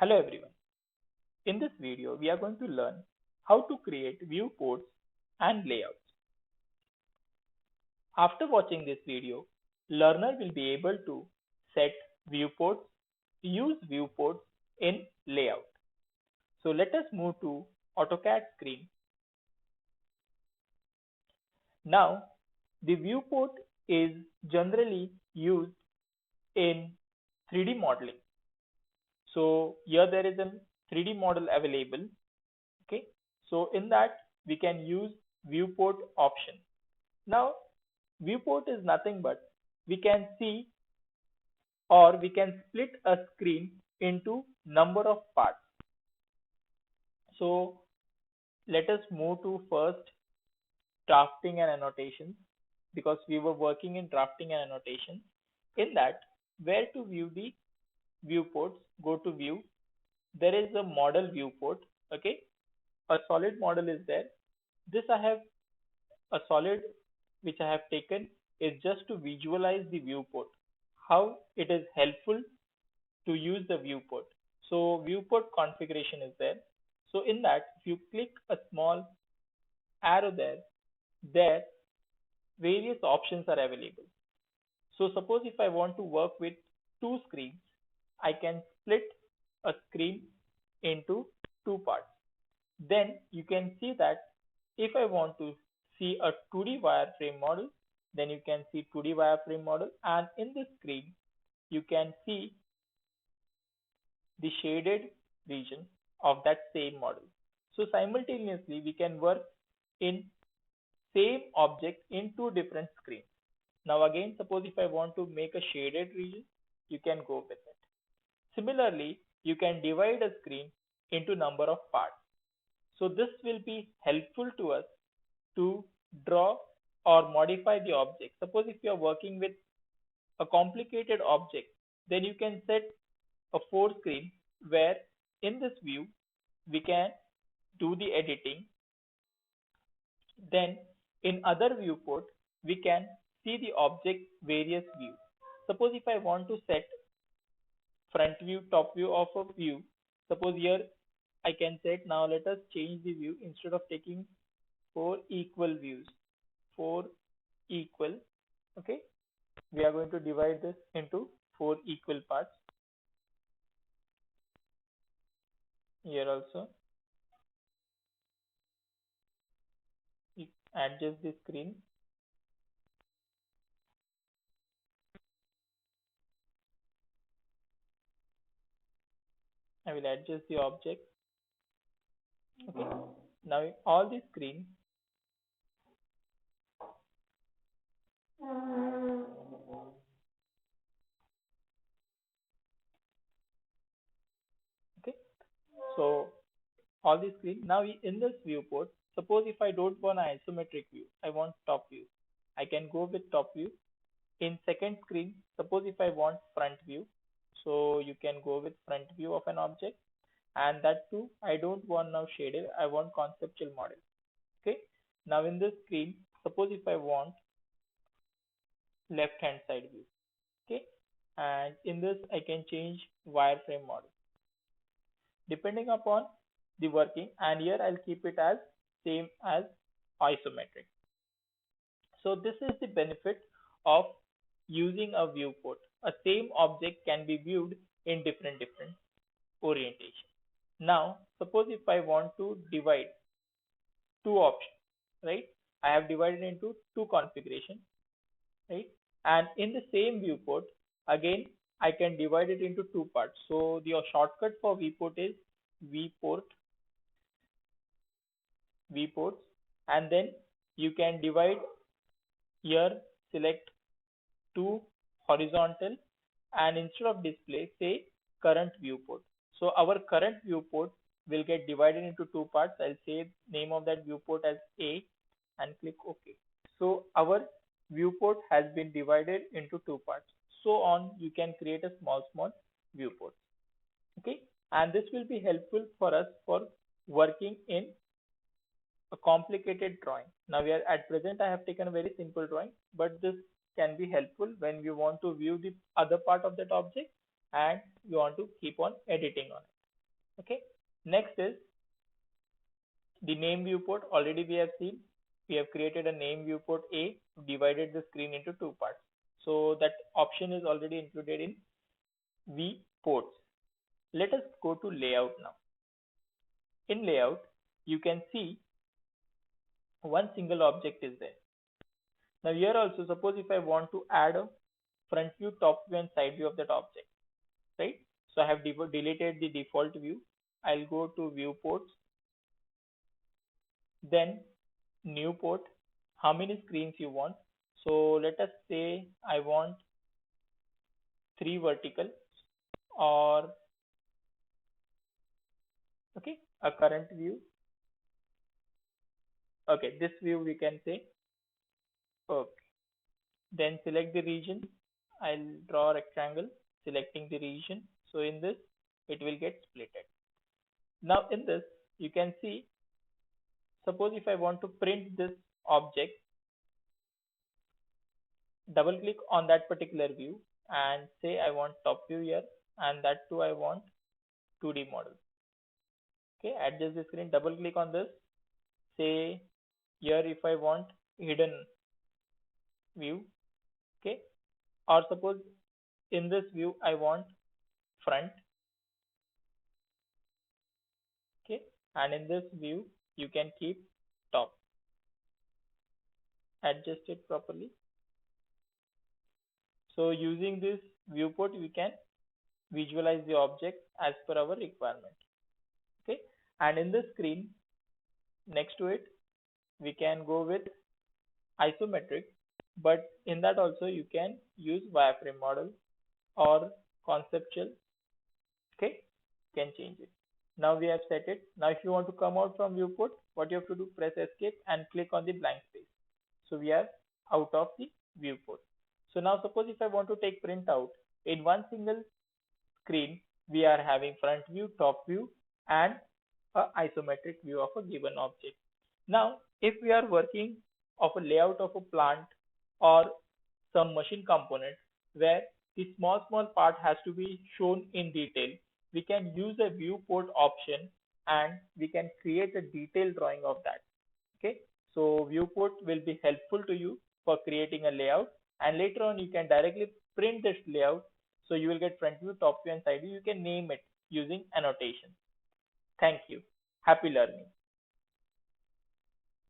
Hello everyone. In this video, we are going to learn how to create viewports and layouts. After watching this video, learner will be able to set viewports, use viewports in layout. So let us move to AutoCAD screen. Now, the viewport is generally used in 3D modeling. So here there is a 3D model available. Okay, so in that we can use viewport option. Now viewport is nothing but we can see or we can split a screen into number of parts. So let us move to first drafting and annotations, because we were working in drafting and annotation. In that, where to view the viewports, go to view. There is a model viewport. Okay, a solid model is there. This I have a solid which I have taken is just to visualize the viewport, how it is helpful to use the viewport. So viewport configuration is there. So in that, if you click a small arrow there various options are available. So suppose if I want to work with two screens, I can split a screen into two parts. Then you can see that if I want to see a 2D wireframe model, then you can see 2D wireframe model, and in the screen you can see the shaded region of that same model. So simultaneously we can work in same object in two different screens. Now again, suppose if I want to make a shaded region, you can go with it. Similarly, you can divide a screen into number of parts. So this will be helpful to us to draw or modify the object. Suppose if you are working with a complicated object, then you can set a four screen where in this view we can do the editing. Then in other viewport we can see the object various views. Suppose if I want to set front view, top view of a view, suppose here I can set, now let us change the view. Instead of taking four equal views, four equal, okay, we are going to divide this into four equal parts. Here also adjust the screen. I will adjust the object. Okay, now in all the screen, okay, so all the screen. Now in this viewport, suppose if I don't want an isometric view, I want top view, I can go with top view. In second screen, suppose if I want front view, so you can go with front view of an object, and that too I don't want now shaded, I want conceptual model. Okay, now in this screen, suppose if I want left hand side view. Okay, and in this I can change wireframe model depending upon the working, and here I'll keep it as same as isometric. So this is the benefit of using a viewport. A same object can be viewed in different orientation. Now suppose if I want to divide two options, right? I have divided into two configuration, right? And in the same viewport, again I can divide it into two parts. So the shortcut for viewport is viewport, viewports, and then you can divide here, select two horizontal, and instead of display say current viewport. So our current viewport will get divided into two parts. I'll say name of that viewport as A and click OK. So our viewport has been divided into two parts. So on you can create a small viewport. Okay, and this will be helpful for us for working in a complicated drawing. Now we are at present I have taken a very simple drawing, but this can be helpful when we want to view the other part of that object and we want to keep on editing on it. Okay. Next is the name viewport. Already we have seen, we have created a name viewport A, divided the screen into two parts. So that option is already included in viewports. Let us go to layout now. In layout, you can see one single object is there. Now here also, suppose if I want to add a front view, top view and side view of that object, right? So I have deleted the default view. I'll go to viewports, then new port. How many screens you want? So let us say I want three vertical, or okay, a current view. Okay, this view we can say. Okay. Then select the region. I'll draw a rectangle selecting the region. So in this, it will get splitted. Now in this, you can see, suppose if I want to print this object, double click on that particular view and say I want top view here, and that too I want 2D model. Okay, adjust the screen, double click on this, say here if I want hidden view, okay, or suppose in this view I want front, okay, and in this view you can keep top. Adjust it properly. So using this viewport we can visualize the object as per our requirement. Okay, and in the screen next to it we can go with isometric, but in that also you can use wireframe model or conceptual. Okay, can change it. Now we have set it. Now if you want to come out from viewport, what you have to do, press escape and click on the blank space. So we are out of the viewport. So now suppose if I want to take print out, in one single screen we are having front view, top view and a isometric view of a given object. Now if we are working of a layout of a plant or some machine component where the small part has to be shown in detail, we can use a viewport option and we can create a detailed drawing of that. Okay, so viewport will be helpful to you for creating a layout, and later on you can directly print this layout. So you will get front view, top view and side view. You can name it using annotation. Thank you. Happy learning.